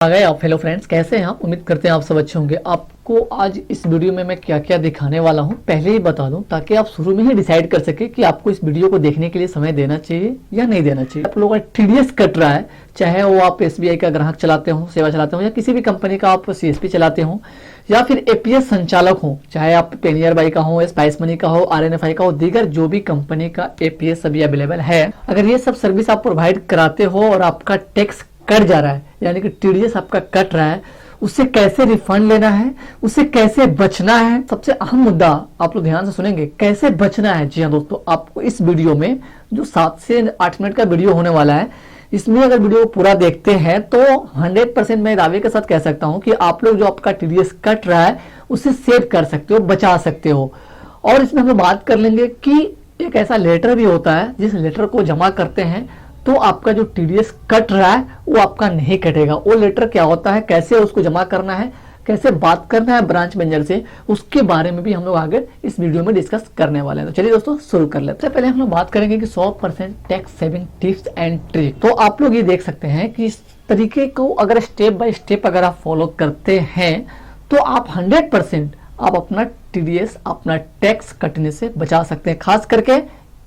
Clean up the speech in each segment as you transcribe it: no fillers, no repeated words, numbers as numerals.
आ गए आप। Hello friends, कैसे हैं आप? उम्मीद करते हैं आप सब अच्छे होंगे। आपको आज इस वीडियो में मैं क्या क्या दिखाने वाला हूं पहले ही बता दूं, ताकि आप शुरू में ही डिसाइड कर सके कि आपको इस वीडियो को देखने के लिए समय देना चाहिए या नहीं देना चाहिए। आप लोगों का टीडीएस कट रहा है, चाहे वो आप एसबीआई का ग्राहक चलाते हो, सेवा चलाते हो, या किसी भी कंपनी का आप सीएसपी चलाते हो, या फिर एपीएस संचालक हो, चाहे आप पेनियर बाई का हो, स्पाइस मनी का हो, आरएनएफआई का हो, दीगर जो भी कंपनी का एपीएस अभी अवेलेबल है। अगर ये सब सर्विस आप प्रोवाइड कराते हो और आपका टैक्स कट जा रहा है, यानी कि टीडीएस आपका कट रहा है, उससे कैसे रिफंड लेना है, उससे कैसे बचना है, सबसे अहम मुद्दा आप लोग ध्यान से सुनेंगे, कैसे बचना है। जी हाँ दोस्तों, आपको इस वीडियो में जो 7 से 8 मिनट का वीडियो होने वाला है, इसमें अगर वीडियो पूरा देखते हैं तो 100% मैं दावे के साथ कह सकता हूं कि आप लोग जो आपका टीडीएस कट रहा है उसे सेव कर सकते हो, बचा सकते हो। और इसमें हम लोग बात कर लेंगे कि एक ऐसा लेटर भी होता है, जिस लेटर को जमा करते हैं तो आपका जो टीडीएस कट रहा है वो आपका नहीं कटेगा। वो लेटर क्या होता है, कैसे उसको जमा करना है, कैसे बात करना है ब्रांच मैनेजर से, उसके बारे में भी हम लोग आगे इस वीडियो में डिस्कस करने वाले हैं। तो चलिए दोस्तों शुरू कर लेते हैं। सबसे पहले हम लोग बात करेंगे कि 100% tax saving tips and trick. तो आप लोग ये देख सकते हैं कि इस तरीके को अगर स्टेप बाय स्टेप अगर आप फॉलो करते हैं तो आप 100% आप अपना टीडीएस, अपना टैक्स कटने से बचा सकते हैं। खास करके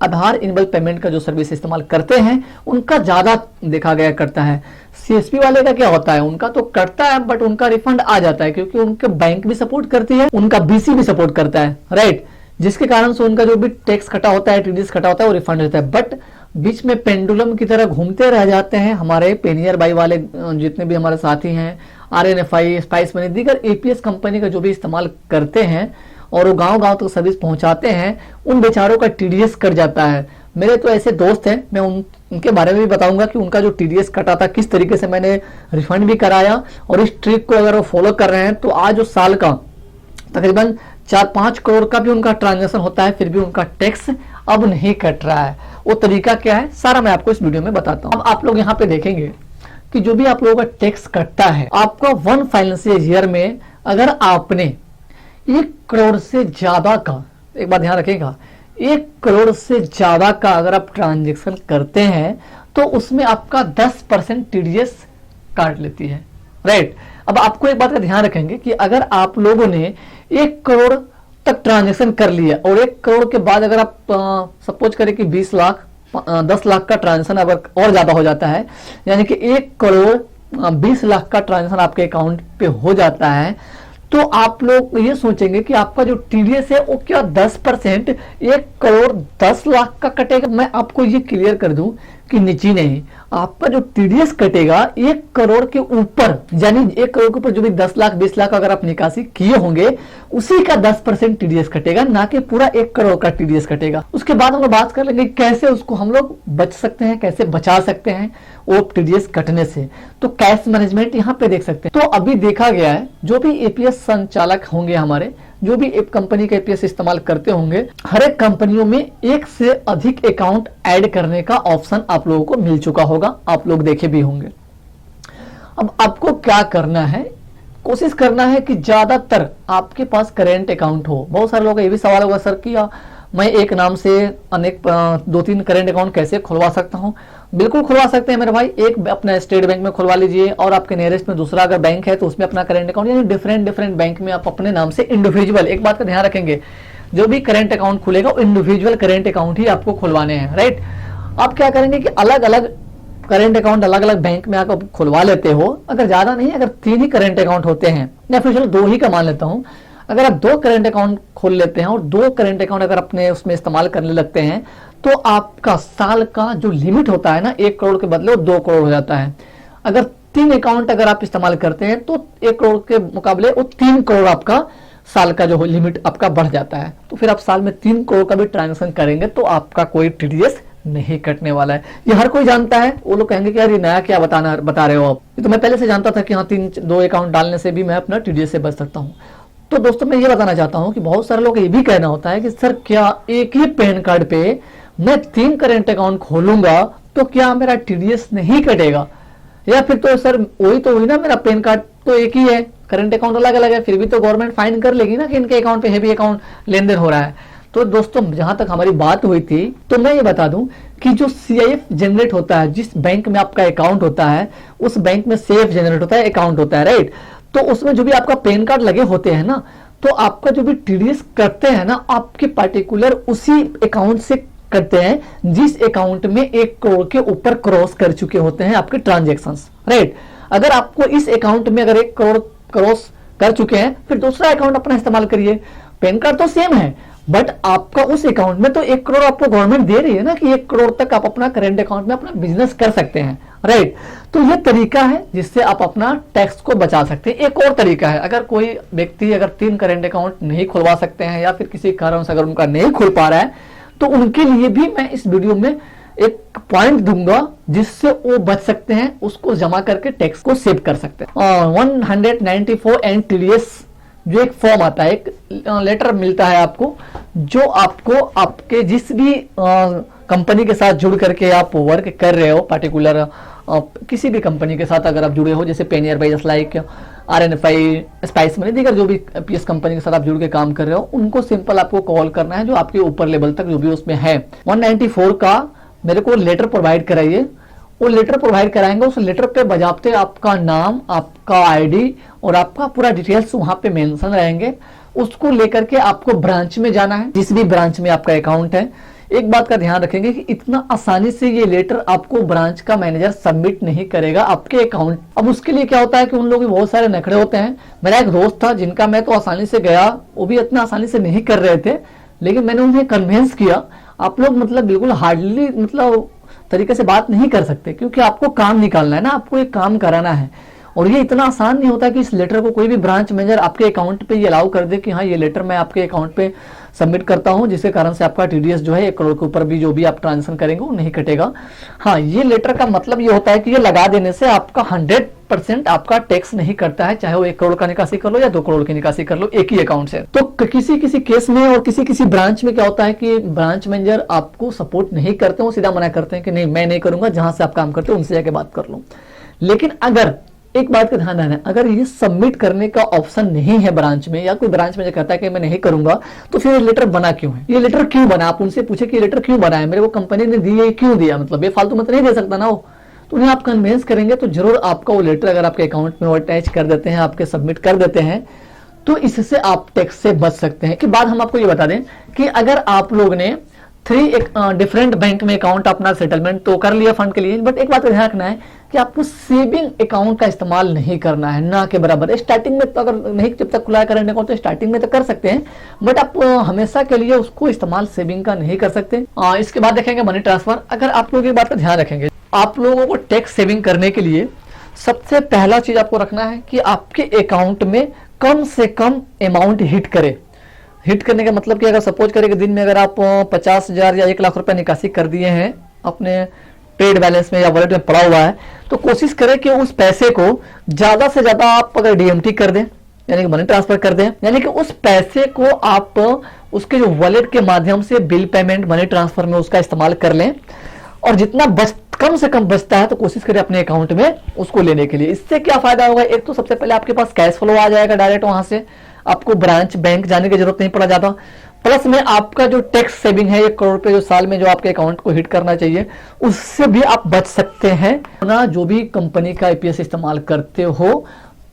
आधार इनेबल पेमेंट का जो सर्विस इस्तेमाल करते हैं उनका ज्यादा देखा गया करता है। सीएसपी वाले का क्या होता है, उनका तो कटता है बट उनका रिफंड आ जाता है, क्योंकि उनके बैंक भी सपोर्ट करती है, उनका बीसी भी सपोर्ट करता है, राइट, जिसके कारण से उनका जो भी टैक्स कटा होता है, टीडीएस कटा होता है, वो रिफंड रहता है। बट बीच में पेंडुलम की तरह घूमते रह जाते हैं हमारे पेनियर बाई वाले, जितने भी हमारे साथी हैं, आरएनएफआई, स्पाइस मनी, दीगर एपीएस कंपनी का जो भी इस्तेमाल करते हैं और वो गांव-गांव तक सर्विस पहुंचाते हैं, उन बेचारों का टीडीएस कट जाता है। मेरे तो ऐसे दोस्त हैं, मैं उनके बारे में भी बताऊंगा कि उनका जो टीडीएस कटा था किस तरीके से मैंने रिफंड भी कराया, और इस ट्रिक को अगर वो फॉलो कर रहे हैं तो आज जो साल का तकरीबन 4-5 करोड़ का भी उनका ट्रांजेक्शन होता है, फिर भी उनका टैक्स अब नहीं कट रहा है। वो तरीका क्या है सारा मैं आपको इस वीडियो में बताता हूँ। अब आप लोग यहाँ पे देखेंगे कि जो भी आप लोगों का टैक्स कटता है, आपका 1 फाइनेंशियल ईयर में अगर आपने 1 करोड़ से ज्यादा का, एक बात ध्यान रखिएगा, 1 करोड़ से ज्यादा का अगर आप ट्रांजेक्शन करते हैं तो उसमें आपका 10% टीडीएस काट लेती है, राइट। अब आपको एक बात का ध्यान रखेंगे कि अगर आप लोगों ने 1 करोड़ तक ट्रांजेक्शन कर लिया और 1 करोड़ के बाद अगर आप सपोज करें कि 20 लाख 10 लाख का ट्रांजेक्शन अगर और ज्यादा हो जाता है, यानी कि 1 करोड़ 20 लाख का ट्रांजेक्शन आपके अकाउंट पे हो जाता है, तो आप लोग ये सोचेंगे कि आपका जो टीडीएस है वो क्या 10% 1 करोड़ 10 लाख का कटेगा। मैं आपको ये क्लियर कर दूं कि निजी नहीं, आपका जो टीडीएस कटेगा 1 करोड़ के ऊपर, यानी 1 करोड़ के ऊपर जो भी 10 लाख 20 लाख अगर आप निकासी किए होंगे उसी का 10% टीडीएस कटेगा, ना कि पूरा 1 करोड़ का टीडीएस कटेगा। उसके बाद हम लोग बात कर लेंगे कैसे उसको हम लोग बच सकते हैं, कैसे बचा सकते हैं वो टीडीएस कटने से। तो कैश मैनेजमेंट यहाँ पे देख सकते हैं। तो अभी देखा गया है जो भी एपीएस संचालक होंगे, हमारे जो भी एक कंपनी के एपीएस इस्तेमाल करते होंगे, हर एक कंपनियों में 1 से अधिक अकाउंट ऐड करने का ऑप्शन आप लोगों को मिल चुका होगा, आप लोग देखे भी होंगे। अब आपको क्या करना है, कोशिश करना है कि ज्यादातर आपके पास करेंट अकाउंट हो। बहुत सारे लोगों का ये भी सवाल होगा, सर कि मैं एक नाम से अनेक 2-3 करेंट अकाउंट कैसे खुलवा सकता हूं? बिल्कुल खुलवा सकते हैं मेरे भाई। एक अपना स्टेट बैंक में खुलवा लीजिए, और आपके नियरेस्ट में दूसरा अगर बैंक है तो उसमें अपना करेंट अकाउंट, यानी डिफरेंट बैंक में आप अपने नाम से इंडिविजुअल, एक बात का ध्यान रखेंगे, जो भी करेंट अकाउंट खुलेगा वो इंडिविजुअल करेंट अकाउंट ही आपको खुलवाने हैं, राइट। आप क्या करेंगे कि अलग अलग करेंट अकाउंट अलग अलग बैंक में आप खुलवा लेते हो। अगर ज्यादा नहीं, अगर 3 ही करेंट अकाउंट होते हैं, या फिर चलो 2 ही का मान लेता हूं, अगर आप 2 करेंट अकाउंट खोल लेते हैं और 2 करेंट अकाउंट अगर अपने उसमें इस्तेमाल करने लगते हैं, तो आपका साल का जो लिमिट होता है ना, 1 करोड़ के बदले वो 2 करोड़ हो जाता है। अगर 3 अकाउंट अगर आप इस्तेमाल करते हैं तो 1 करोड़ के मुकाबले वो 3 करोड़ आपका साल का जो लिमिट आपका बढ़ जाता है। तो फिर आप साल में 3 करोड़ का भी ट्रांजेक्शन करेंगे तो आपका कोई टीडीएस नहीं कटने वाला है। ये हर कोई जानता है। वो लोग कहेंगे कि यार ये नया क्या बता रहे हो आप, ये तो मैं पहले से जानता था कि हाँ 2 अकाउंट डालने से भी मैं अपना टीडीएस से बच सकता हूँ। तो दोस्तों मैं ये बताना चाहता हूं कि बहुत सारे लोग ये भी कहना होता है कि सर क्या एक ही पैन कार्ड पे मैं 3 करेंट अकाउंट खोलूंगा तो क्या मेरा टीडीएस नहीं कटेगा? या फिर तो सर वही तो हुई ना, मेरा पैन कार्ड तो एक ही है, करेंट अकाउंट अलग अलग है, फिर भी तो गवर्नमेंट फाइन कर लेगी ना कि इनके अकाउंट पे हैवी अकाउंट लेन देन हो रहा है। तो दोस्तों जहां तक हमारी बात हुई थी, तो मैं ये बता दूं कि जो CIF जनरेट होता है, जिस बैंक में आपका अकाउंट होता है उस बैंक में CIF जनरेट होता है, अकाउंट होता है, राइट। तो उसमें जो भी आपका पैन कार्ड लगे होते हैं ना, तो आपका जो भी TDS करते हैं ना, आपके पार्टिकुलर उसी अकाउंट से करते हैं जिस अकाउंट में 1 करोड़ के ऊपर क्रॉस कर चुके होते हैं आपके ट्रांजेक्शंस, राइट। अगर आपको इस अकाउंट में अगर 1 करोड़ क्रॉस कर चुके हैं, फिर दूसरा अकाउंट अपना इस्तेमाल करिए। पैन कार्ड तो सेम है, बट आपका उस अकाउंट में तो 1 करोड़ आपको गवर्नमेंट दे रही है ना, कि 1 करोड़ तक आप अपना करेंट अकाउंट में अपना बिजनेस कर सकते हैं, राइट। तो ये तरीका है जिससे आप अपना टैक्स को बचा सकते हैं। एक और तरीका है, अगर कोई व्यक्ति अगर 3 करेंट अकाउंट नहीं खुलवा सकते हैं या फिर किसी कारण से अगर उनका नहीं खुल पा रहा है, तो उनके लिए भी मैं इस वीडियो में एक पॉइंट दूंगा जिससे वो बच सकते हैं, उसको जमा करके टैक्स को सेव कर सकते हैं। 194 एंड TDS जो एक फॉर्म आता है, एक लेटर मिलता है आपको, जो आपको आपके जिस भी कंपनी के साथ जुड़ करके आप वर्क कर रहे हो, पार्टिकुलर किसी भी कंपनी के साथ अगर आप जुड़े हो, जैसे Payeer by just like RNFI, spice money, दीगर जो भी PS कंपनी के साथ आप जुड़ के काम कर रहे हो, उनको सिंपल आपको कॉल करना है, जो आपके ऊपर लेवल तक जो भी उसमें है। 194 का मेरे को लेटर प्रोवाइड कराइए। वो लेटर प्रोवाइड कराएंगे, उस लेटर पे बजाते आपका नाम, आपका ID और आपका पूरा डिटेल्स वहां पे मेंशन रहेंगे। उसको लेकर के आपको ब्रांच में जाना है, जिस भी ब्रांच में आपका अकाउंट है। एक बात का ध्यान रखेंगे कि इतना आसानी से ये लेटर आपको ब्रांच का मैनेजर सबमिट नहीं करेगा आपके अकाउंट। अब उसके लिए क्या होता है कि उन लोगों के बहुत सारे नखरे होते हैं। मेरा एक दोस्त था जिनका मैं तो आसानी से गया, वो भी इतना आसानी से नहीं कर रहे थे, लेकिन मैंने उन्हें कन्विंस किया। आप लोग मतलब बिल्कुल हार्डली मतलब तरीके से बात नहीं कर सकते, क्योंकि आपको काम निकालना है ना, आपको एक काम कराना है। और ये इतना आसान नहीं होता कि इस लेटर को कोई भी ब्रांच मैनेजर आपके अकाउंट पे ये अलाउ कर दे कि हाँ ये लेटर मैं आपके अकाउंट पे सबमिट करता हूं, जिसके कारण से आपका TDS जो है 1 करोड़ के ऊपर भी जो भी आप ट्रांजेक्शन करेंगे वो नहीं कटेगा। हाँ, ये लेटर का मतलब ये होता है कि ये लगा देने से आपका 100% आपका टैक्स नहीं करता है, चाहे वो 1 करोड़ का निकासी कर लो या 2 करोड़ की निकासी कर लो एक ही अकाउंट से। तो किसी किसी केस में और किसी किसी ब्रांच में क्या होता है कि ब्रांच मैनेजर आपको सपोर्ट नहीं करते, वो सीधा मना करते हैं कि नहीं मैं नहीं करूंगा, जहां से आप काम करते हो उनसे जाके बात कर लो। लेकिन अगर एक बात का ध्यान रखना, अगर ये सबमिट करने का ऑप्शन नहीं है ब्रांच में, या कोई ब्रांच में जो कहता है कि मैं नहीं करूंगा, तो फिर ये लेटर बना क्यों है? ये लेटर क्यों बना? आप उनसे पूछे कि ये लेटर क्यों बना है, मेरे को कंपनी ने दी है, क्यों दिया? मतलब ये फालतू मत नहीं दे सकता ना वो। तो उन्हें आप कन्विंस करेंगे तो जरूर आपका वो लेटर अगर आपके अकाउंट में अटैच कर देते हैं, आपके सबमिट कर देते हैं, तो इससे आप टैक्स से बच सकते हैं। कि बाद हम आपको ये बता दें कि अगर आप लोग ने 3 डिफरेंट बैंक में अकाउंट अपना सेटलमेंट तो कर लिया फंड के लिए, बट एक बात का ध्यान रखना है कि आपको सेविंग अकाउंट का इस्तेमाल नहीं करना है, ना के बराबर। स्टार्टिंग में तो अगर नहीं, जब तक खुला करेंट अकाउंट तो स्टार्टिंग में तो कर सकते हैं, बट आप हमेशा के लिए उसको इस्तेमाल सेविंग का नहीं कर सकते। इसके बाद देखेंगे मनी ट्रांसफर। अगर आप लोग एक बात का ध्यान रखेंगे, आप लोगों को टैक्स सेविंग करने के लिए सबसे पहला चीज आपको रखना है कि आपके अकाउंट में कम से कम अमाउंट हिट करे। हिट करने का मतलब कि अगर सपोज करें कि दिन में अगर आप 50,000 या 1 लाख रुपए निकासी कर दिए हैं अपने ट्रेड बैलेंस में या वॉलेट में पड़ा हुआ है, तो कोशिश करें कि उस पैसे को ज्यादा से ज्यादा आप अगर DMT कर दें, यानी कि मनी ट्रांसफर कर दें, यानी कि उस पैसे को आप उसके जो वॉलेट के माध्यम से बिल पेमेंट, मनी ट्रांसफर में उसका इस्तेमाल कर लें। और जितना कम से कम बचता है तो कोशिश करें अपने अकाउंट में उसको लेने के लिए। इससे क्या फायदा होगा? एक तो सबसे पहले आपके पास कैश फ्लो आ जाएगा डायरेक्ट, वहां से आपको ब्रांच बैंक जाने की जरूरत नहीं पड़ा जाता। प्लस में आपका जो टैक्स सेविंग है 1 करोड़ पे जो साल में जो आपके अकाउंट को हिट करना चाहिए, उससे भी आप बच सकते हैं ना। जो भी कंपनी का IPS इस्तेमाल करते हो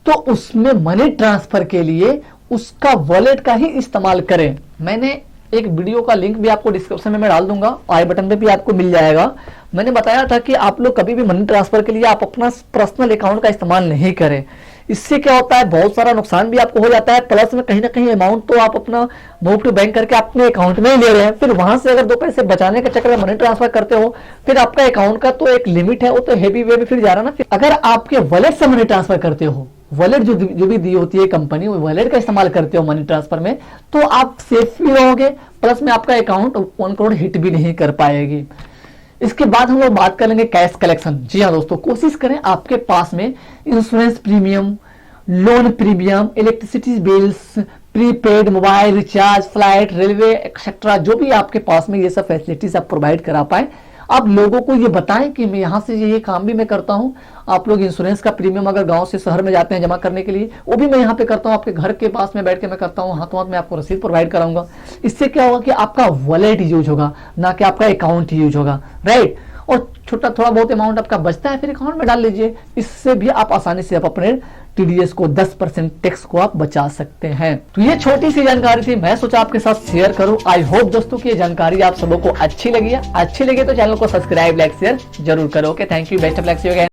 तो उसमें मनी ट्रांसफर के लिए उसका वॉलेट का ही इस्तेमाल करें। मैंने एक वीडियो का लिंक भी आपको डिस्क्रिप्शन में मैं डाल दूंगा, आई बटन पे भी आपको मिल जाएगा। मैंने बताया था कि आप लोग कभी भी मनी ट्रांसफर के लिए आप अपना पर्सनल अकाउंट का इस्तेमाल नहीं करें। इससे क्या होता है, बहुत सारा नुकसान भी आपको हो जाता है, प्लस में कहीं ना कहीं अमाउंट तो आप अपना मूव टू बैंक करके अपने अकाउंट में ही ले रहे हैं। फिर वहां से अगर 2 पैसे बचाने के चक्कर में मनी ट्रांसफर करते हो, फिर आपका अकाउंट का तो एक लिमिट है, वो तो हैवी वे में फिर जा रहा ना। अगर आपके वॉलेट से मनी ट्रांसफर करते हो, वॉलेट जो भी दी होती है कंपनी, वो वॉलेट का इस्तेमाल करते हो मनी ट्रांसफर में, तो आप सेफ भी रहोगे, प्लस में आपका अकाउंट 1 करोड़ हिट भी नहीं कर पाएगी। इसके बाद हम लोग बात करेंगे कैश कलेक्शन। जी हाँ दोस्तों, कोशिश करें आपके पास में insurance premium, loan premium, electricity bills, prepaid mobile recharge, flight, railway etcetera, जो भी आपके पास में ये सब फैसिलिटीज आप प्रोवाइड करा पाए, आप लोगों को ये बताएं कि मैं यहाँ से ये काम भी मैं करता हूँ। आप लोग इंश्योरेंस का प्रीमियम अगर गांव से शहर में जाते हैं जमा करने के लिए, वो भी मैं यहाँ पे करता हूँ, आपके घर के पास में बैठ के मैं करता हूँ, हाथों हाथ में आपको रसीद प्रोवाइड कराऊंगा। इससे क्या होगा कि आपका वॉलेट यूज होगा, ना कि आपका अकाउंट यूज होगा, राइट। और छोटा थोड़ा बहुत अमाउंट आपका बचता है फिर अकाउंट में डाल लीजिए। इससे भी आप आसानी से आप अपने टीडीएस को 10% टैक्स को आप बचा सकते हैं। तो ये छोटी सी जानकारी थी, मैं सोचा आपके साथ शेयर करूं। आई होप दोस्तों की ये जानकारी आप सबको अच्छी लगी है। अच्छी लगी तो चैनल को सब्सक्राइब, लाइक, शेयर जरूर करो। Okay, thank you, best of luck.